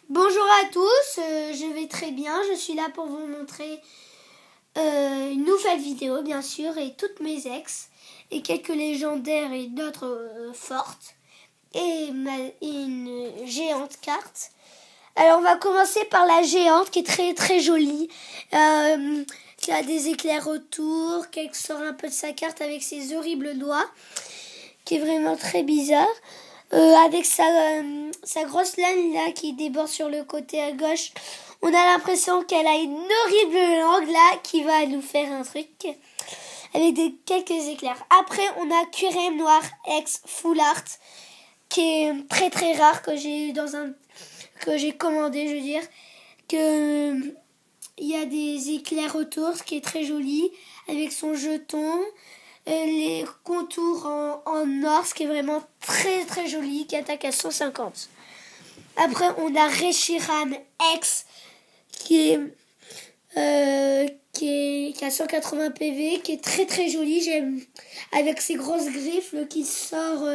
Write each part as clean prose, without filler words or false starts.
Bonjour à tous, je vais très bien, je suis là pour vous montrer une nouvelle vidéo bien sûr et toutes mes ex et quelques légendaires et d'autres fortes et une géante carte. Alors on va commencer par la géante qui est très très jolie, qui a des éclairs autour, qui sort un peu de sa carte avec ses horribles doigts, qui est vraiment très bizarre. Avec sa grosse lame là qui déborde sur le côté à gauche, on a l'impression qu'elle a une horrible langue là qui va nous faire un truc avec quelques éclairs. Après on a Curem Noir X Full Art qui est très très rare, que j'ai eu que j'ai commandé, je veux dire, que il y a des éclairs autour, ce qui est très joli avec son jeton. Les contours en or, ce qui est vraiment très très joli, qui attaque à 150. Après, on a Reshiram X, qui a 180 PV, qui est très très joli, j'aime, avec ses grosses griffes qui sort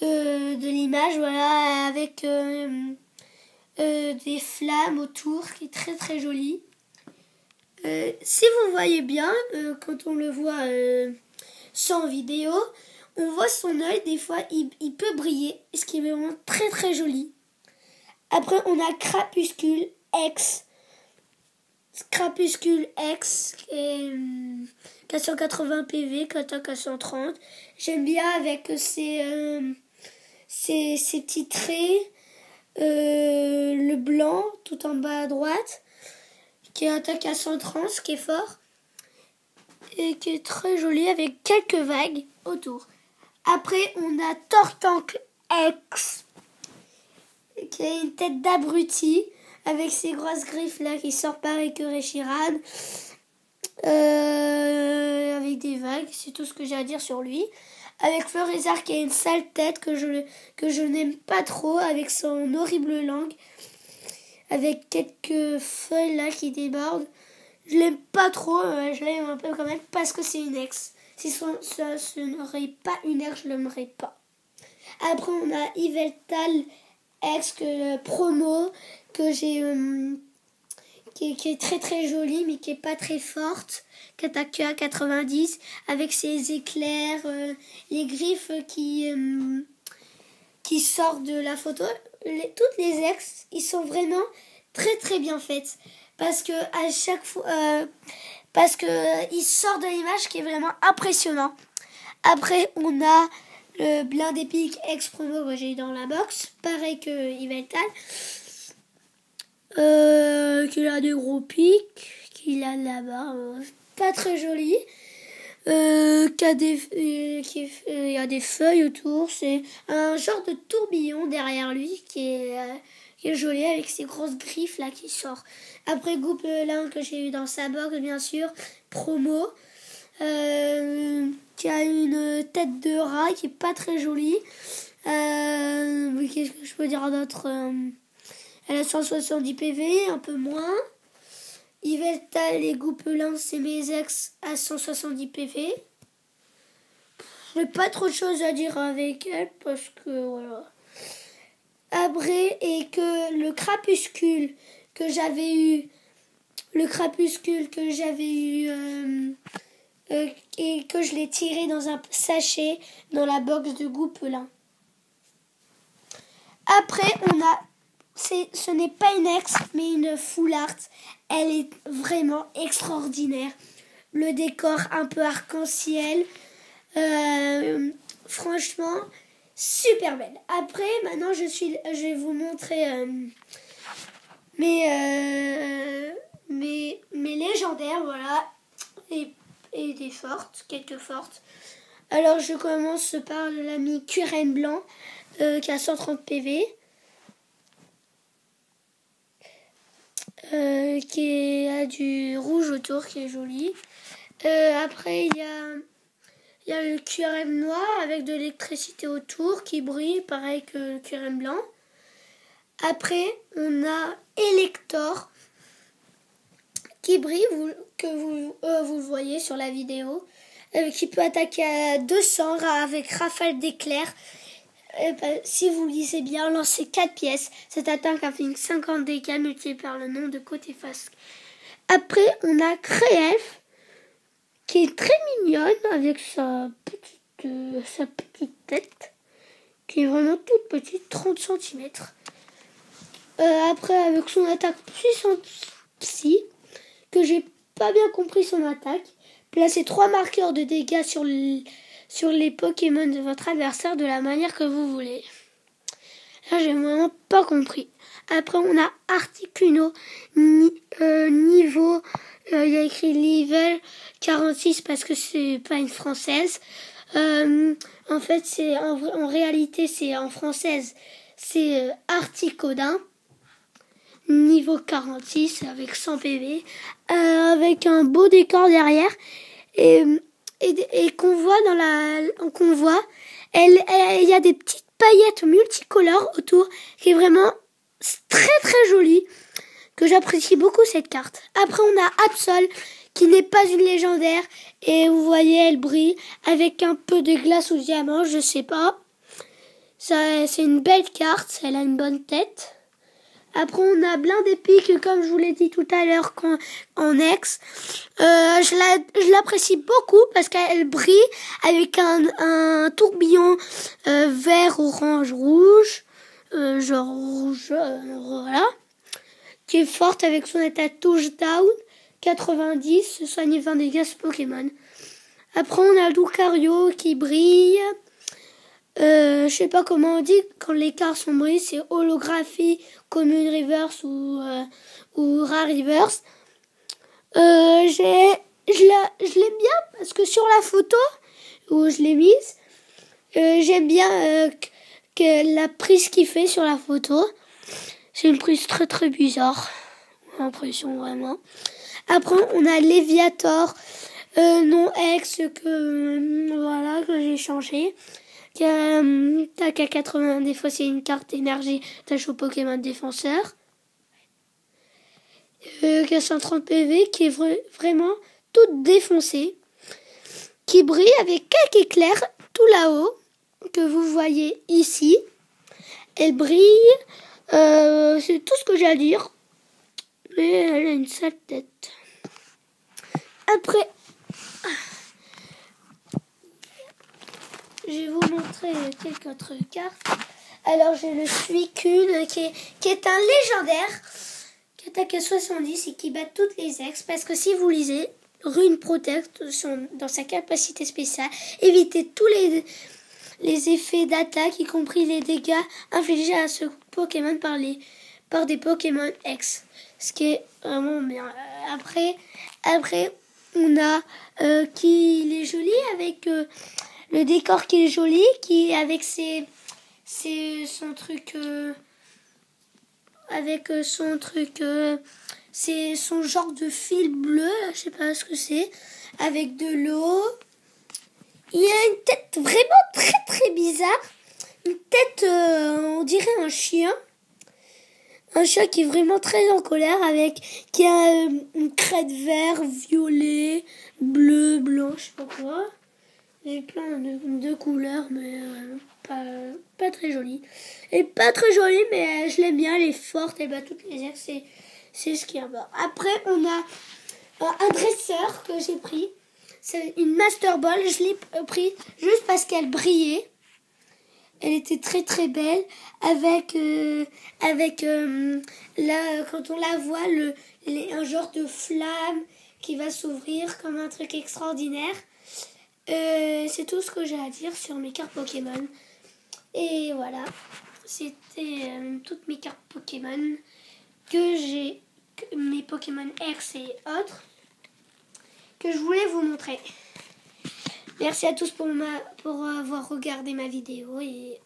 de l'image, voilà, avec des flammes autour, qui est très très joli. Si vous voyez bien, quand on le voit sans vidéo, on voit son œil, des fois il peut briller, ce qui est vraiment très très joli. Après on a Crapuscule X, qui a 180 PV, qui attaque à 130. J'aime bien avec ses petits traits, le blanc tout en bas à droite, qui attaque à 130, ce qui est fort, et qui est très joli avec quelques vagues autour. Après, on a Tortank X, qui a une tête d'abruti, avec ses grosses griffes là qui sortent pareil que Reshiram, avec des vagues, c'est tout ce que j'ai à dire sur lui. Avec Florizard qui a une sale tête que je n'aime pas trop, avec son horrible langue, avec quelques feuilles là qui débordent. Je l'aime pas trop, je l'aime un peu quand même parce que c'est une ex. Si ce n'aurait pas une ex, je l'aimerais pas. Après on a Yveltal ex promo que j'ai qui est très très jolie mais qui est pas très forte, qui attaque à 90 avec ses éclairs, les griffes qui sortent de la photo. Toutes les ex, ils sont vraiment très très bien faites. Parce que à chaque fois, il sort de l'image qui est vraiment impressionnant. Après, on a le blind épique ex promo que j'ai eu dans la box, pareil que Yveltal, qu'il a des gros pics, qu'il a là-bas, pas très joli, il y a des feuilles autour, c'est un genre de tourbillon derrière lui qui est joli avec ses grosses griffes là qui sort. Après Goupelin que j'ai eu dans sa box bien sûr, promo, qui a une tête de rat qui est pas très jolie. Qu'est-ce que je peux dire d'autre, elle a 170 PV, un peu moins. Yveltal et Goupelin, c'est mes ex à 170 PV. Je n'ai pas trop de choses à dire avec elle parce que voilà. Après, et que le crapuscule que j'avais eu, et que je l'ai tiré dans un sachet dans la box de Goupelin. Après, ce n'est pas une ex, mais une full art. Elle est vraiment extraordinaire. Le décor un peu arc-en-ciel. Franchement, super belle. Après, maintenant, je vais vous montrer mes légendaires, voilà. Et des fortes, quelques fortes. Alors, je commence par l'ami Curem Blanc, qui a 130 PV. Qui a du rouge autour, qui est joli. Après, il y a le Curem Noir avec de l'électricité autour, qui brille, pareil que le Curem Blanc. Après, on a Elector, qui brille, vous le voyez sur la vidéo, qui peut attaquer à 200 avec rafale d'éclairs. si vous lisez bien, lancez 4 pièces. Cette attaque inflige 50 dégâts multipliés par le nombre de côtés face. Après, on a Créelf, qui est très mignonne avec sa petite tête, qui est vraiment toute petite, 30 cm. Après, avec son attaque puissante psy, que j'ai pas bien compris son attaque, placez 3 marqueurs de dégâts sur les Pokémon de votre adversaire de la manière que vous voulez. Là, j'ai vraiment pas compris. Après, on a Articuno, niveau, il y a écrit level 46 parce que c'est pas une française. En fait, en réalité, c'est en française, c'est Articodin, niveau 46 avec 100 PV, avec un beau décor derrière et qu'on voit il y a des petites paillettes multicolores autour, qui est vraiment très très jolie, que j'apprécie beaucoup cette carte. Après, on a Absol, qui n'est pas une légendaire, et vous voyez, elle brille avec un peu de glace ou diamant, je sais pas. Ça, c'est une belle carte, elle a une bonne tête. Après, on a Blindépique, comme je vous l'ai dit tout à l'heure en ex. Je l'apprécie beaucoup parce qu'elle brille avec un tourbillon vert, orange, rouge. Genre rouge, voilà. Qui est forte avec son état touchdown. 90, soigne 20 dégâts ce Pokémon. Après, on a Lucario qui brille. Je sais pas comment on dit quand les cartes sont brisées, c'est holographie, commune reverse ou rare reverse. Je l'aime bien parce que sur la photo où je l'ai mise, j'aime bien que la prise qu'il fait sur la photo. C'est une prise très très bizarre, j'ai l'impression vraiment. Après, on a Léviator, non ex que j'ai changé. Tac à 80, des fois c'est une carte énergie tâche au Pokémon défenseur. Qui a 130 PV, qui est vraiment toute défoncée, qui brille avec quelques éclairs tout là-haut, que vous voyez ici. Elle brille, c'est tout ce que j'ai à dire, mais elle a une sale tête. Après, je vais vous montrer quelques autres cartes. Alors, j'ai le Suicune qui est un légendaire qui attaque à 70 et qui bat toutes les ex. Parce que si vous lisez, Rune Protect dans sa capacité spéciale, évitez tous les effets d'attaque, y compris les dégâts infligés à ce Pokémon par des Pokémon ex. Ce qui est vraiment bien. Après on a qui est joli avec le décor qui est joli, qui est avec c'est son genre de fil bleu, je sais pas ce que c'est, avec de l'eau. Il a une tête vraiment très très bizarre, une tête on dirait un chien qui est vraiment très en colère, qui a une crête vert, violet, bleu, blanc, je sais pas quoi. J'ai plein de couleurs, mais pas très jolie. Elle est pas très jolie, mais je l'aime bien, elle est forte, elle bat toutes les airs, c'est ce qu'il y a. Après, on a un dresseur que j'ai pris. C'est une Master Ball, je l'ai pris juste parce qu'elle brillait. Elle était très très belle, avec là, quand on la voit, un genre de flamme qui va s'ouvrir comme un truc extraordinaire. C'est tout ce que j'ai à dire sur mes cartes Pokémon. Et voilà, c'était toutes mes cartes Pokémon mes Pokémon X et autres, que je voulais vous montrer. Merci à tous pour avoir regardé ma vidéo et